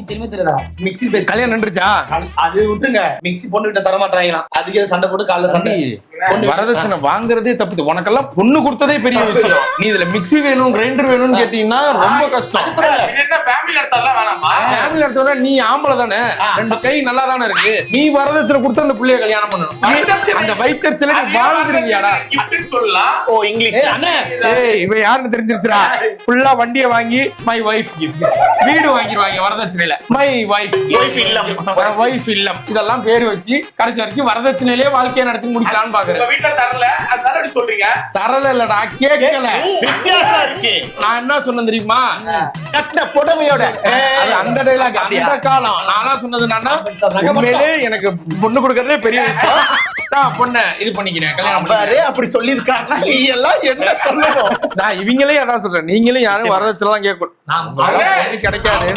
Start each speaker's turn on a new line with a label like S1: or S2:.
S1: திரும்ப தெரியாதா மிக்ஸி பேசி
S2: கல்யாணம் நின்றுச்சா?
S1: அது விட்டுங்க, மிக்ஸி பொண்ணு கிட்ட தர மாட்டாங்களாம். அதுக்கு சண்டை போட்டு காலைல சண்டை.
S2: வரதட்சணை வாங்குறதே தப்பு. உனக்கெல்லாம் பொண்ணு கொடுத்ததே பெரிய விஷயம். நீ இதுல மிக்ஸி வேணும் கிரைண்டர் வேணும்னு கேட்டீங்கன்னா ரொம்ப கஷ்டம். நீ ஆம்பளை தானே, ரெண்டு கை நல்லா தானே இருக்கு. நீ வரதட்சணை கொடுத்து அந்த பிள்ளைய கல்யாணம் பண்ணணும். அந்த வைத்தறிச்சல நீ வாழ்ந்துருவியாடா?
S3: ஓ இங்கிலீஷ் அண்ணே.
S2: இவ யாருன்னு தெரிஞ்சிருச்சுடா. ஃபுல்லா வண்டியை வாங்கி மை வைஃப் கிஃப்ட், வீடு வாங்கிடுவாங்க வரதட்சணையில. மை வைஃப்
S3: இல்லம்,
S2: வைஃப் இல்லம் இதெல்லாம் பேரு வச்சு கடைசி வரைக்கும் வரதட்சணையிலேயே வாழ்க்கையை நடத்தி முடிக்கலான்னு பாக்குறேன். தரல இல்லடா, கேட்கல.
S3: வித்தியாசம் இருக்கு.
S2: நான் என்ன சொன்னேன் தெரியுமா?
S3: கட்டின புடவையோட
S2: அந்த டைலாக் அந்த காலம். நானா சொன்னது என்னன்னா, உண்மையிலே எனக்கு பொண்ணு கொடுக்கறதே பெரிய விஷயம். நான் பொண்ணை இது பண்ணிக்கிறேன், கல்யாணம் பண்ணிக்கிறேன்.
S3: அப்படி சொல்லி இருக்காங்க. நீ எல்லாம் என்ன சொல்லணும்?
S2: நான் இவங்களே அதான் சொல்றேன். நீங்களும் யாரும் வரதட்சணை எல்லாம் கேட்கணும், கிடைக்காது.